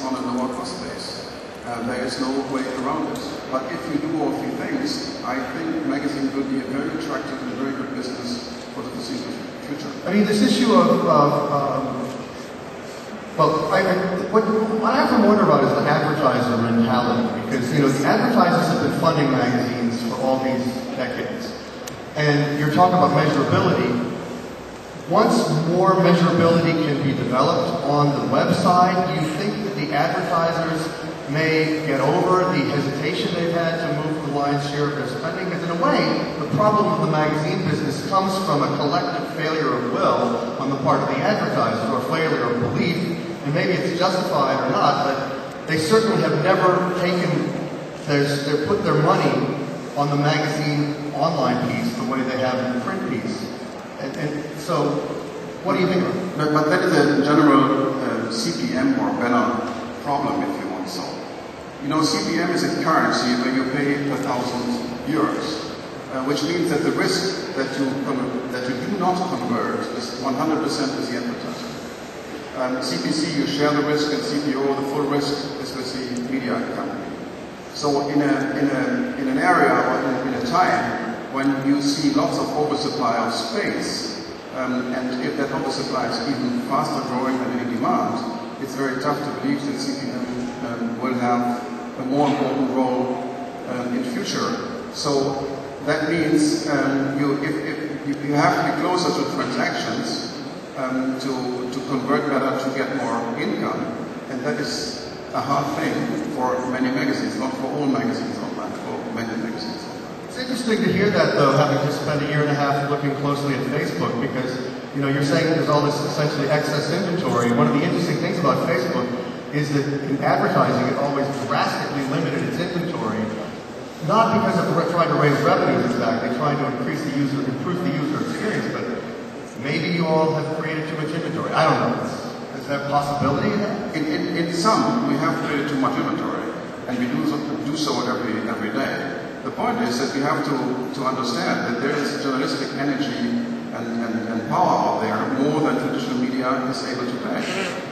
on a lower cost base. There is no way around it. But if you do all three things, I think magazine will be a very attractive and very good business for the foreseeable future. I mean, this issue of well, what I often wonder about is the advertiser mentality, because, you know, the advertisers have been funding magazines for all these decades. And you're talking about measurability. Once more measurability can be developed on the website, do you think that the advertisers may get over the hesitation they've had to move the lion's share of their spending? Because in a way, the problem of the magazine business comes from a collective failure of will on the part of the advertisers, or failure of belief, and maybe it's justified or not, but they certainly have never put their money on the magazine online piece the way they have in the print piece. And so, what do you think? But that is a general CPM or banner problem, if you want so. You know, CPM is a currency where you pay per 1,000 euros, which means that the risk that you do not convert is 100% with the advertiser. CPC, you share the risk, and CPO, the full risk is with the media company. So in an area or in a time when you see lots of oversupply of space, and if that oversupply is even faster growing than any demand, it's very tough to believe that CPM will have a more important role in future. So that means you have to be closer to transactions to convert better, to get more income, and that is a hard thing for many magazines, not for all magazines online, for many magazines online. It's interesting to hear that, though, having just spent a year and a half looking closely at Facebook, because, you know, you're saying there's all this essentially excess inventory. One of the interesting things about Facebook is that in advertising, it always drastically limited its inventory, not because of trying to raise revenues, exactly, trying to improve the user experience, but maybe you all have created too much inventory. I don't know. Is there a possibility in that? In some, we have created too much inventory, and we do so every day. The point is that we have to understand that there is journalistic energy and power out there more than traditional media is able to pay.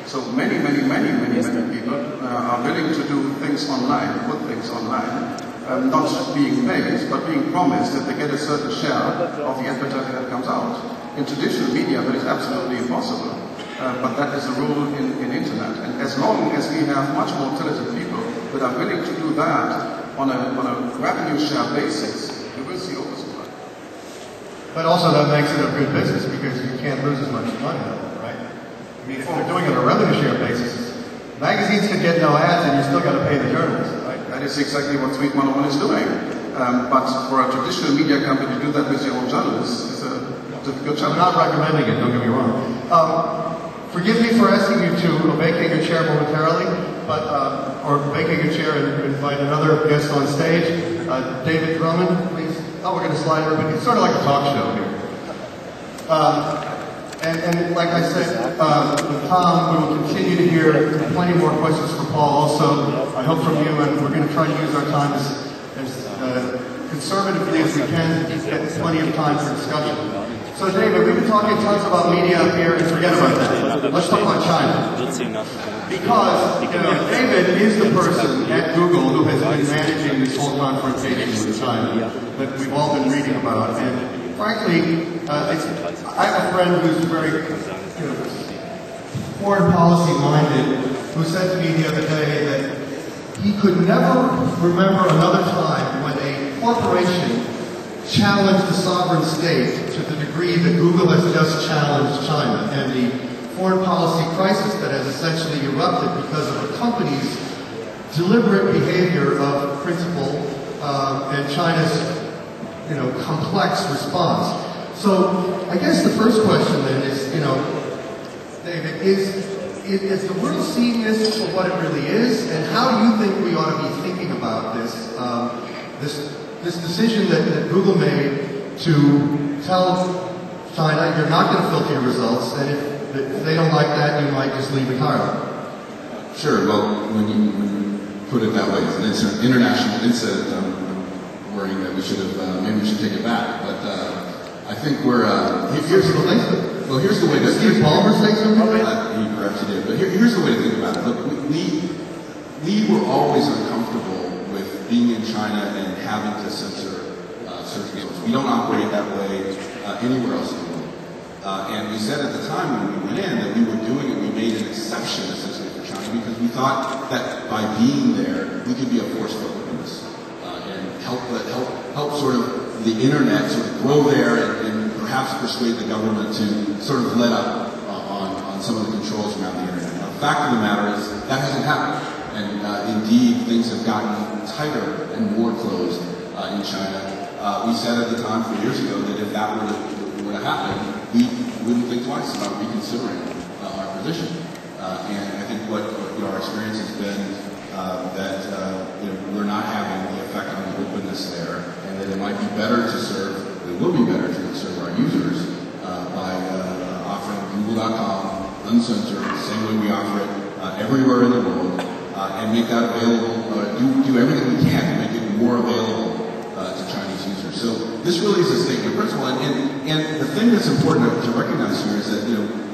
So many people are willing to do things online, put things online, not being paid, but being promised that they get a certain share of the advertising that comes out. In traditional media, that is absolutely impossible. But that is the rule in internet. And as long as we have much more talented people that are willing to do that on a revenue share basis, we will see oversupply. But also that makes it a good business because you can't lose as much money, right? I mean, if they're doing it on a revenue share basis, magazines can get no ads and you still got to pay the journalists, right? That is exactly what Suite 101 is doing. But for a traditional media company to do that with your own journalists is a difficult challenge. I'm not recommending it, don't get me wrong. Forgive me for asking you to vacate your chair momentarily, but or vacate your chair and invite another guest on stage. David Drummond, please. Oh, we're going to slide over. It's sort of like a talk show here. And like I said, with Tom, we will continue to hear plenty more questions from Paul also. I hope from you, and we're going to try to use our time as conservatively as we can to get plenty of time for discussion. So David, we've been talking tons about media up here, and forget about that. Let's talk about China. Because, you know, David is the person at Google who has been managing this whole confrontation with China that we've all been reading about. And frankly, I have a friend who's very foreign policy minded, who said to me the other day that he could never remember another time when a corporation challenged the sovereign state to the degree that Google has just challenged China, and the foreign policy crisis that has essentially erupted because of a company's deliberate behavior of principle and China's complex response. So I guess the first question then is, David, is the world seeing this for what it really is, and how do you think we ought to be thinking about this this decision that Google made to tell China, you're not going to filter your results, and if they don't like that, you might just leave entirely? Sure. Well, when you put it that way, it's an international incident. I'm worrying that we should have, maybe we should take it back. But I think we're. Here's the thing. Well, here's the way to. Steve Ballmer say something? He perhaps did. But here's the way to think about it. Look, always uncomfortable with being in China and having to censor search results. We don't operate that way anywhere else in the world. And we said at the time when we went in that we were doing it, we made an exception essentially for China because we thought that by being there, we could be a force for openness and help sort of the internet sort of grow there and perhaps persuade the government to sort of let up on some of the controls around the internet. Now, the fact of the matter is that hasn't happened. And indeed, things have gotten tighter and more closed in China. We said at the time 4 years ago that if that were to happen, we wouldn't think twice about reconsidering our position. And I think what our experience has been that we're not having the effect on the openness there, and that it might be better to serve, it will be better to serve our users by offering Google.com uncensored, the same way we offer it everywhere in the world, and make that available, do everything we can to make it more available to Chinese users. So this really is a statement of principle, and the thing that's important to recognize here is that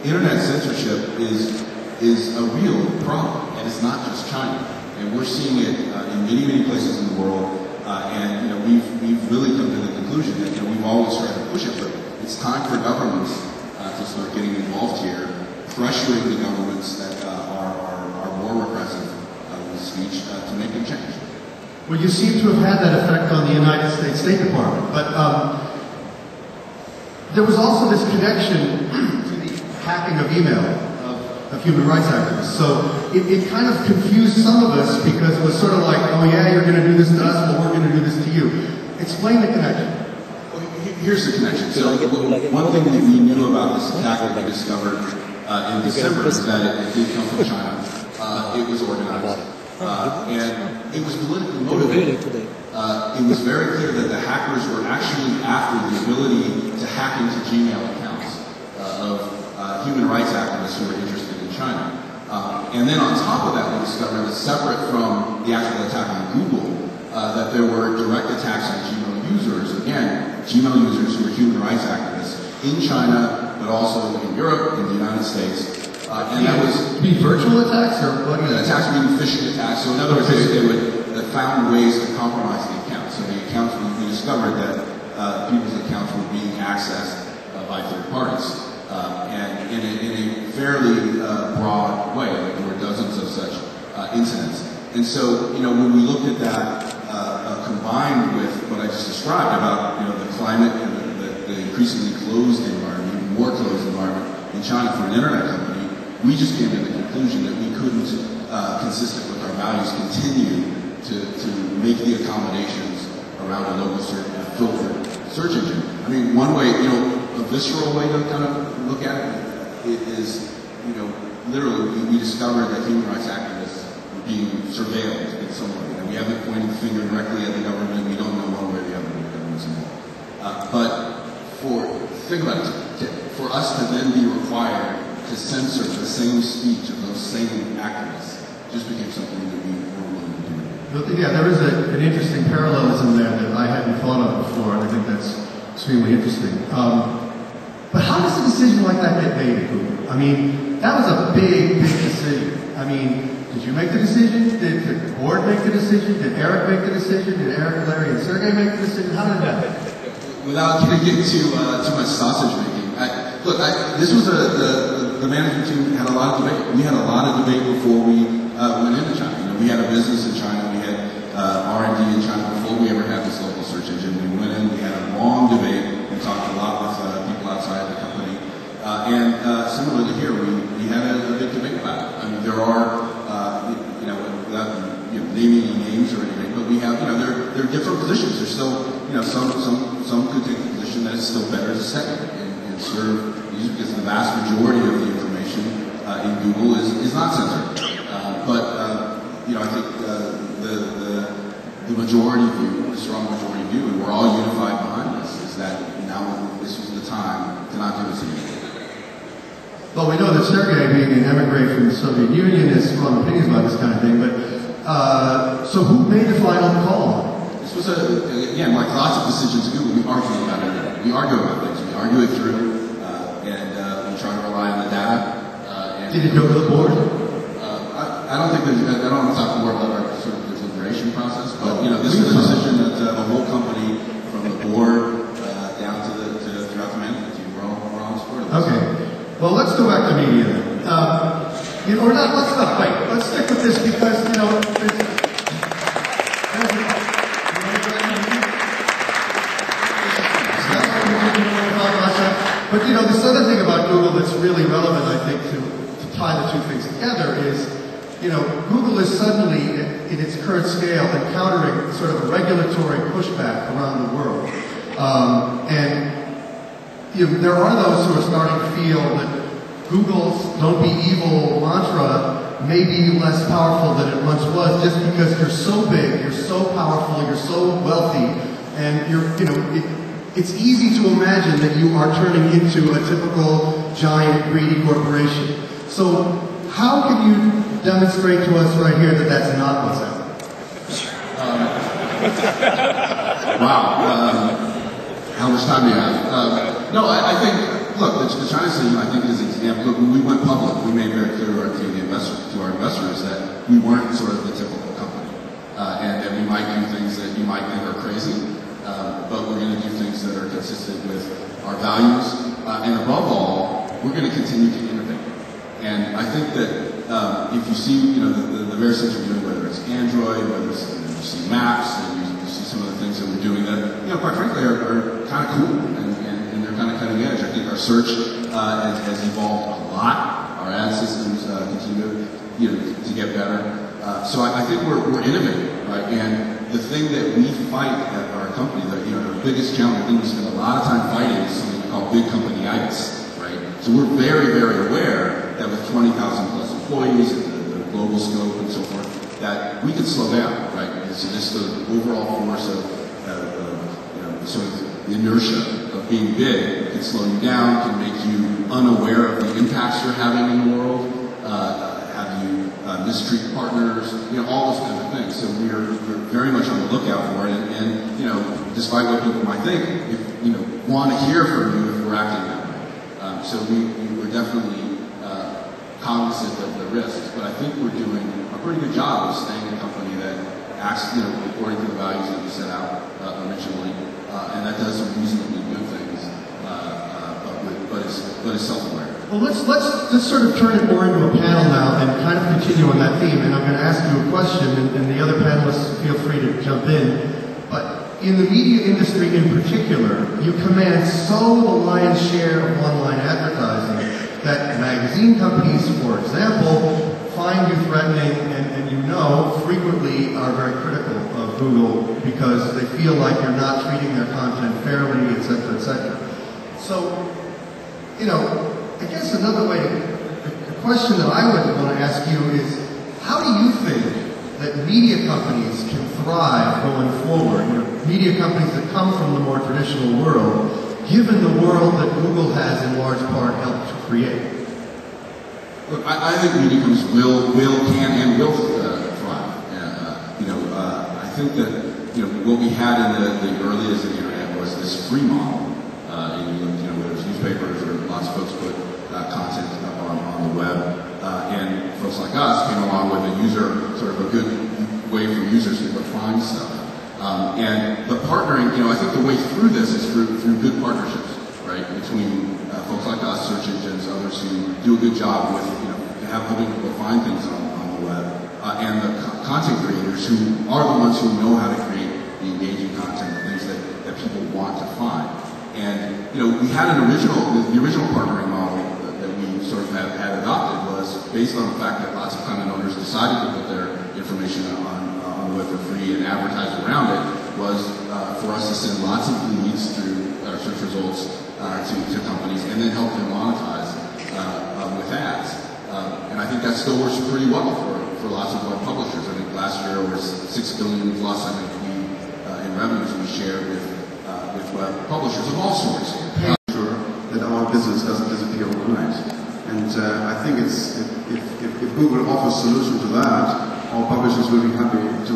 internet censorship is a real problem, and it's not just China. And we're seeing it in many places in the world, and we've really come to the conclusion that we've always tried to push it, but it's time for governments to start getting involved here, pressuring the governments that are more repressive with speech to make them change. Well, you seem to have had that effect on the United States State Department, but there was also this connection to the hacking of email of human rights activists. So it kind of confused some of us because it was sort of like, oh yeah, you're going to do this to us, well we're going to do this to you. Explain the connection. Well, here's the connection. So one thing that we knew about this attack that we discovered in December is that it did come from China. It was organized. And it was politically motivated. It was very clear that the hackers were actually after the ability to hack into Gmail accounts of human rights activists who were interested in China. And then on top of that, we discovered that separate from the actual attack on Google, that there were direct attacks on Gmail users. Again, Gmail users who were human rights activists in China, but also in Europe, in the United States. And that was virtual attacks or what? Attacks meaning phishing attacks. So in other words, they would found ways to compromise the accounts. So the accounts, we discovered that people's accounts were being accessed by third parties, and in a fairly broad way. Like there were dozens of such incidents. And so when we looked at that combined with what I just described about the climate and the increasingly closed environment, even more closed environment in China for an internet company. We just came to the conclusion that we couldn't, consistent with our values, continue to make the accommodations around a local filtered search engine. I mean, one way, a visceral way to kind of look at it is, literally we discovered that human rights activists were being surveilled in some way. And we haven't pointed the finger directly at the government. We don't know one way or the other when the government's involved. But think about it, for us to then be required to censor the same speech of those same activists just became something that we were willing to do. Yeah, there is an interesting parallelism there that I hadn't thought of before, and I think that's extremely interesting. But how does a decision like that get made, Hubert? I mean, that was a big decision. I mean, did you make the decision? Did the board make the decision? Did Eric make the decision? Did Eric, Larry, and Sergey make the decision? How did that happen? Without getting too much sausage making, this was the management team had a lot of debate. We had a lot of debate before we went into China. We had a business in China. We had R&D in China before we ever had this local search engine. We went in. We had a long debate. We talked a lot with people outside the company. And similarly here, we had a big debate about it. I mean, there are, without naming any names or anything, but we have, there are different positions. There's still, some could take the position that it's still better to stay and serve users because the vast majority of the information in Google is not censored. I think the majority view, the strong majority view, and we're all unified behind this, is that now this was the time to not do this anymore. Well, we know that Sergey, being an emigre from the Soviet Union, has strong opinions about this kind of thing, but so who made the final call? This was, again, like lots of decisions at Google, we argue about it. We argue about things. We argue it through, and we try to rely on the data. Did it go to the board? I don't think I don't want to talk more about our sort of integration process. But this is a decision that the whole company, from the board down to throughout the management team, we're all in support of this. Okay. Well, let's go back to media. Or not. Let's not. Wait. Let's stick with this because But this other thing about Google that's really relevant, I think, to tie the two things together is, Google is suddenly, in its current scale, encountering sort of a regulatory pushback around the world. There are those who are starting to feel that Google's "don't be evil" mantra may be less powerful than it once was, just because you're so big, you're so powerful, you're so wealthy, and it's easy to imagine that you are turning into a typical giant greedy corporation. So how can you demonstrate to us right here that that's not what's happening? Wow. How much time do you have? No, I think, look, the China system, I think, is an example. Look, when we went public, we made very clear to our investors that we weren't sort of the typical company, and that we might do things that you might think are crazy, but we're going to do things that are consistent with our values, and above all, we're going to continue to innovate. And I think that if you see, the various things we're doing, whether it's Android, whether it's, you see Maps, and you see some of the things that we're doing that, quite frankly, are kind of cool, and they're kind of cutting edge. I think our search has evolved a lot. Our ad systems continue to get better. So I think we're innovating, right? And the thing that we fight at our company, the biggest challenge, I think we spend a lot of time fighting, is something we call big company-itis, right? So we're very, very aware that with 20,000 plus employees and the global scope and so forth, that we could slow down, right? And so just the overall force of sort of the inertia of being big can slow you down, can make you unaware of the impacts you're having in the world, have you mistreat partners, all those kinds of things. So we're very much on the lookout for it, and despite what people might think, want to hear from you if we're acting that way. So we're definitely cognizant of the risks, but I think we're doing a pretty good job of staying a company that acts, according to the values that we set out originally, and that does some reasonably good things, but is self-aware. Well, let's sort of turn it more into a panel now and kind of continue on that theme. And I'm going to ask you a question, and the other panelists feel free to jump in. But in the media industry in particular, you command so the lion's share of online advertising that magazine companies, for example, find you threatening and frequently are very critical of Google because they feel like you're not treating their content fairly, et cetera, et cetera. So, I guess another way, the question that I would want to ask you is, how do you think that media companies can thrive going forward? Media companies that come from the more traditional world, given the world that Google has in large part helped to create? Look, I think media companies can and will thrive. I think that what we had in the early days of the internet was this free model. Whether it's newspapers or lots of folks put content up on the web, and folks like us came along with a good way for users to go find stuff. But partnering, I think the way through this is through good partnerships, right, between folks like us, search engines, others who do a good job with, helping people find things on the web, and the content creators who are the ones who know how to create the engaging content, the things that people want to find. And, we had the original partnering model that we sort of had adopted was based on the fact that lots of content owners decided to put their information on the web for free and advertise around it, was for us to send lots of leads through our search results to companies and then help them monetize with ads. And I think that still works pretty well for lots of web publishers. I think last year over $6 billion plus, I think in revenues we shared with web publishers of all sorts. Sure that our business doesn't disappear overnight. And I think if Google offers a solution to that, our publishers will be happy to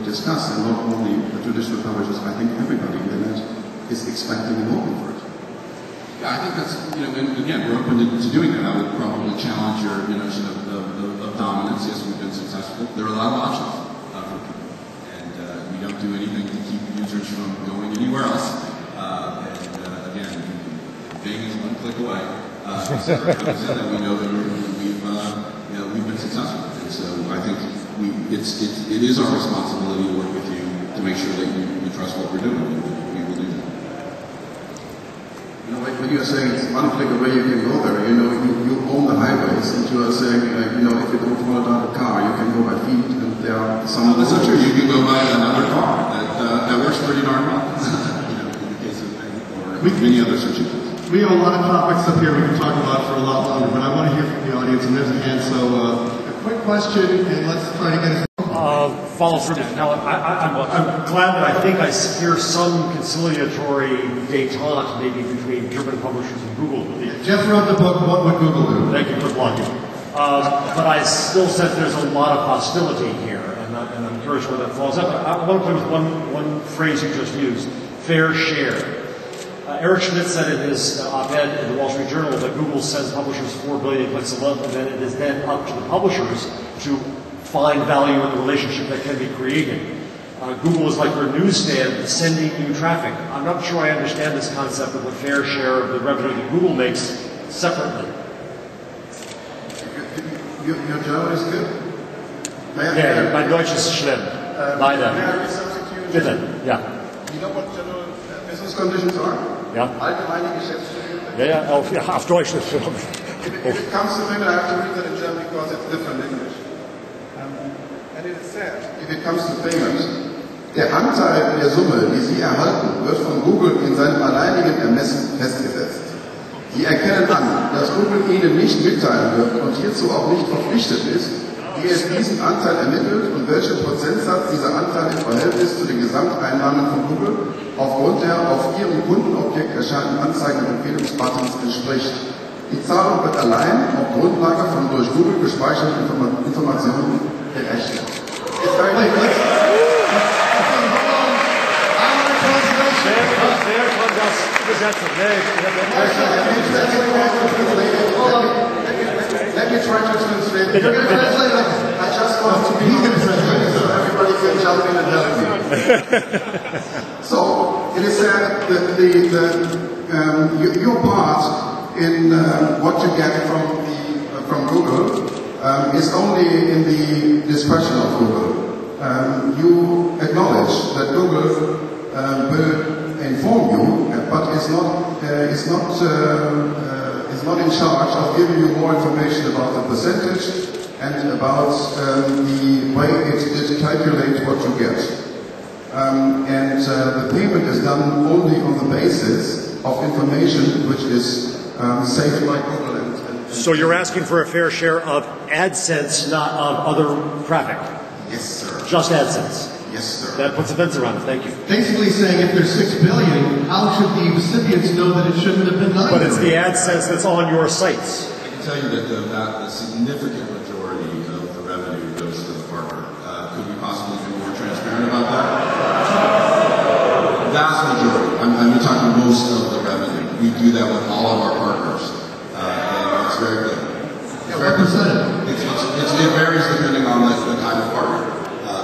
discuss, and not only the traditional publishers. I think everybody in the net is expecting and hoping for it. Yeah, I think that's, and again, we're open to doing that. I would probably challenge your notion of dominance. Yes, we've been successful. There are a lot of options for people. from going anywhere else. Again, Bing is one click away. Sarah comes in, and we know that we've been successful. And so I think it is our responsibility to work with you to make sure that you trust what we're doing, and we will do that. When you are saying it's one click away, you can go there. You own the highways, and you are saying, if you don't want a car, you can go by feet, and there are some. That's not true. You can go buy another car that works pretty darn well. In the case of or many other search engines. We have a lot of topics up here we can talk about for a lot longer, but I want to hear from the audience, and there's a hand. So a quick question, and let's try to get it. Follow through to Kallen. I'm glad that I think I hear some conciliatory détente maybe between German publishers and Google. Jeff wrote the book, What Would Google Do? Thank you for plugging. But I still sense there's a lot of hostility here, and I'm curious where that falls out. I want to play with one phrase you just used, fair share. Eric Schmidt said in his op-ed in the Wall Street Journal that Google sends publishers 4 billion clicks a month, and then it is then up to the publishers to find value in the relationship that can be created. Google is like their newsstand sending you traffic. I'm not sure I understand this concept of a fair share of the revenue that Google makes separately. Your German is good? Yeah, mein Deutsch ist schlimm. Leider. Bitte, ja. You know what general business conditions are? Ja. Allgemeine Geschäftsbedingungen. Ja, auf Deutsch. If it comes to payment, I have to read that in German because it's different in English. And it is said, if it comes to payment, der Anteil der Summe, die Sie erhalten, wird von Google in seinem alleinigen Ermessen festgesetzt. Sie erkennen an, dass Google Ihnen nicht mitteilen wird und hierzu auch nicht verpflichtet ist, wie es diesen Anteil ermittelt und welchen Prozentsatz dieser Anteil im Verhältnis zu den Gesamteinnahmen von Google aufgrund der auf Ihrem Kundenobjekt erscheinenden Anzeigen- und Empfehlungsbuttons entspricht. Die Zahlung wird allein auf Grundlage von durch Google gespeicherten Informationen berechnet. Let me try to translate. I just want to be so everybody can jump in and help me. So it is said that your part in what you get from Google is only in the discretion of Google. You acknowledge that Google will inform you, but is not in charge of giving you more information about the percentage and about the way it calculates what you get. The payment is done only on the basis of information which is saved by Google. So you're asking for a fair share of AdSense, not of other traffic? Yes, sir. Just AdSense? Yes, sir. That puts a fence around it. Thank you. Basically saying if there's 6 billion, how should the recipients know that it shouldn't have been 9 But it's the AdSense that's on your sites. I can tell you that the significant majority of the revenue goes to the partner. Could we possibly be more transparent about that? Vast majority. I'm talking most of the revenue. We do that with all of our partners, and it's very good. What percentage? It varies depending on the type of partner,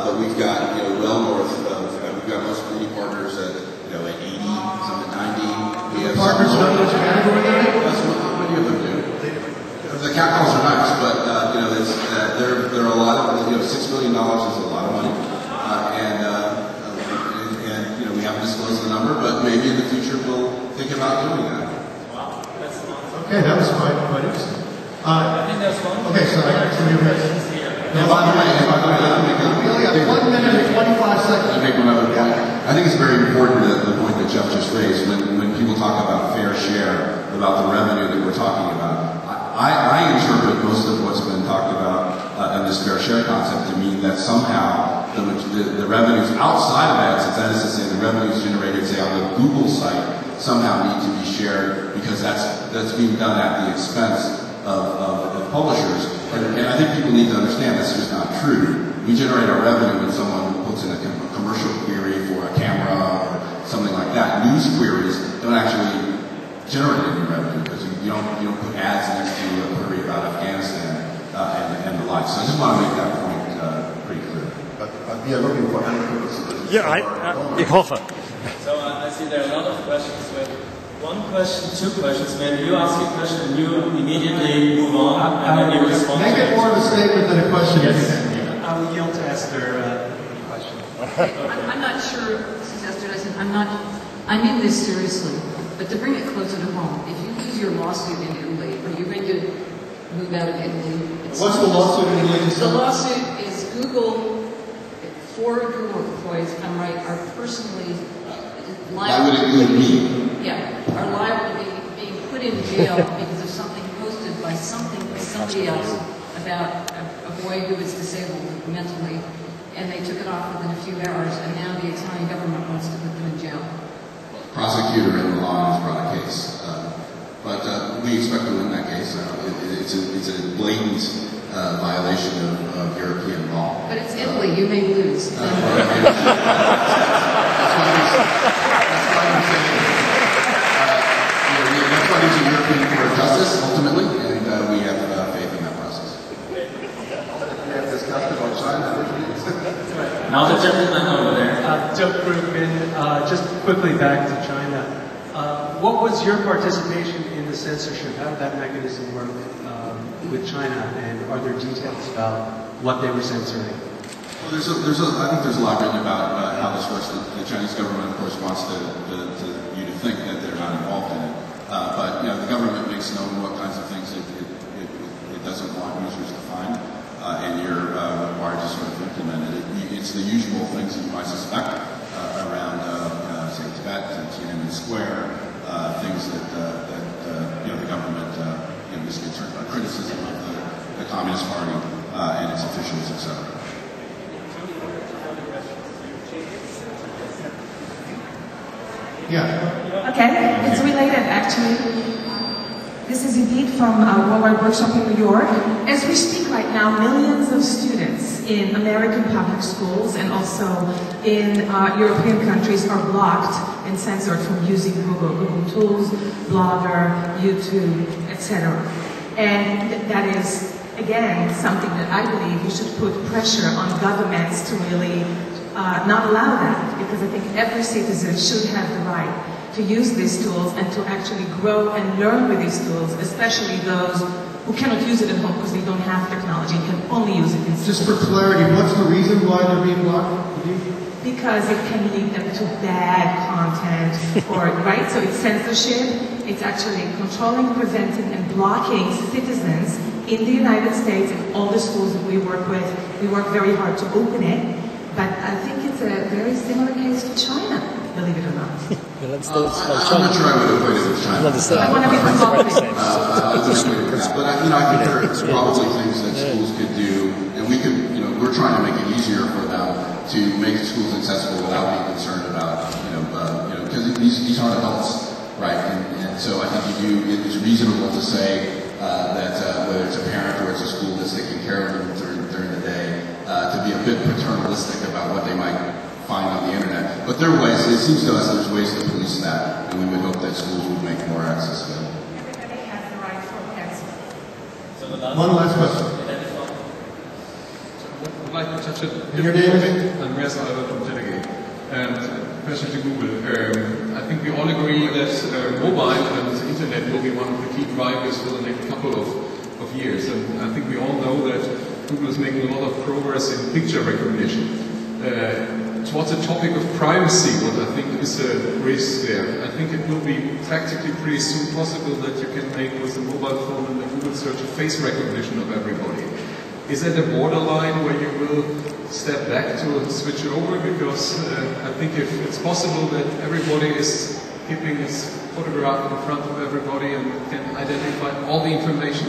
but we've got well north of we've got most many partners at at 80, some at 90. We have Partners know which category they're in? That's what many of them do. The capitals are nice, but there are a lot of $6 million is a lot of money, and we haven't disclosed the number, but maybe in the future we'll think about doing that. Wow, that's Okay, that was quite interesting. I think that's one. Okay, sorry. By the way, We only have 1 minute and 25 seconds. I make another point. I think it's very important that the point that Jeff just raised, when people talk about fair share, about the revenue that we're talking about, I interpret most of what's been talked about in this fair share concept to mean that somehow the revenues outside of AdSense, that is to say the revenues generated, say, on the Google site, somehow need to be shared because that's being done at the expense of publishers. And I think people need to understand that's just not true. We generate our revenue when someone puts in a commercial query for a camera or something like that. News queries don't actually generate any revenue because you don't put ads next to a query about Afghanistan and the like. So I just want to make that point pretty clear. But we are looking for anecdotal solutions. Ik hoffe. So I see there are a lot of questions. With one question, two questions. Maybe you ask a question and you immediately move on and then you respond. Make it more of a statement than a question. Yes. I will yield to Esther question. I'm not sure, Mrs. Esther, I mean this seriously, but to bring it closer to home, if you lose your lawsuit in Italy, are you going to move out of Italy? What's the lawsuit in Italy? The lawsuit is Google, 4 Google employees, if I'm right, are personally liable. That would include me. Yeah, are liable to be being put in jail because of something posted by somebody else about a boy who is disabled mentally, and they took it off within a few hours, and now the Italian government wants to put them in jail. Prosecutor in Milan has brought a case, but we expect to win that case. It's a blatant violation of European law. But it's Italy, you may lose. That's why there's a European Court of Justice, ultimately, and we have faith in that process. We have discussed about China. Now the gentleman over there. Just quickly back to China. What was your participation in the censorship? How did that mechanism work with China? And are there details about what they were censoring? Well, I think there's a lot written about how this works. The Chinese government, of course, wants you to think that they're not involved in it. But the government makes known what kinds of things it doesn't want users to find, and you're required to sort of implement it. It's the usual things that you might suspect around, say, Tibet and Tiananmen Square, things that the government is concerned about, criticism of the Communist Party and its officials, etc. Yeah. Okay, it's related actually. This is indeed from a Worldwide Workshop in New York. As we speak right now, millions of students in American public schools and also in European countries are blocked and censored from using Google Tools, Blogger, YouTube, etc. And that is, again, something that I believe you should put pressure on governments to really not allow that, because I think every citizen should have the right to use these tools and to actually grow and learn with these tools, especially those who cannot use it at home because they don't have technology and can only use it in school. Just for clarity, what's the reason why they're being blocked? Because it can lead them to bad content, right? So it's censorship. It's actually controlling, preventing, and blocking citizens in the United States and all the schools that we work with. We work very hard to open it, but I think it's a very similar case to China, believe it or not. I'm not sure I would equate it with China. I want to be provocative. But I think there are probably things that schools could do, and we could, we're trying to make it easier for them to make schools accessible without being concerned about, because these aren't adults, right? And so I think it's reasonable to say that whether it's a parent or it's a school that's taking care of them during the day, to be a bit paternalistic about what they might find on the internet. But there are ways, it seems to us there's ways to police that, and we would hope that schools would make more access available. Everybody has the right for access. One last question. I'd like to touch it. Your name is? Andreas Albert from Delegate. And question to Google. I think we all agree that mobile and internet will be one of the key drivers for the next couple of years. And I think we all know that Google is making a lot of progress in picture recognition. Towards the topic of privacy, what I think is a risk there. I think it will be practically pretty soon possible that you can make with a mobile phone and a Google search a face recognition of everybody. Is that a borderline where you will step back to switch over? Because I think if it's possible that everybody is keeping his photograph in front of everybody and can identify all the information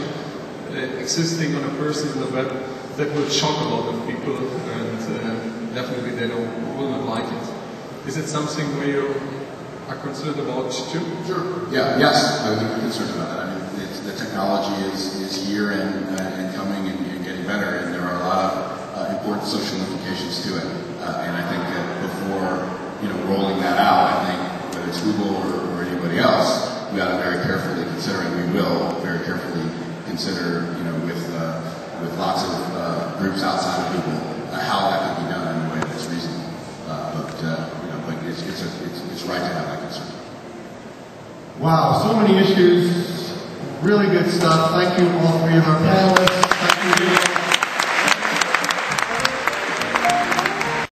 existing on a person in the web, that will shock a lot of people, and definitely they will not like it. Is it something where you are concerned about too? Sure. Yes, I would be concerned about that. I mean, the technology is here and coming and getting better, and there are a lot of important social implications to it. And I think that before rolling that out, I think whether it's Google or anybody else, we ought to very carefully consider, and we will very carefully consider, with lots of groups outside of Google, how that can be done in a way that's reasonable. But Wow, so many issues, really good stuff. Thank you all three of our panelists.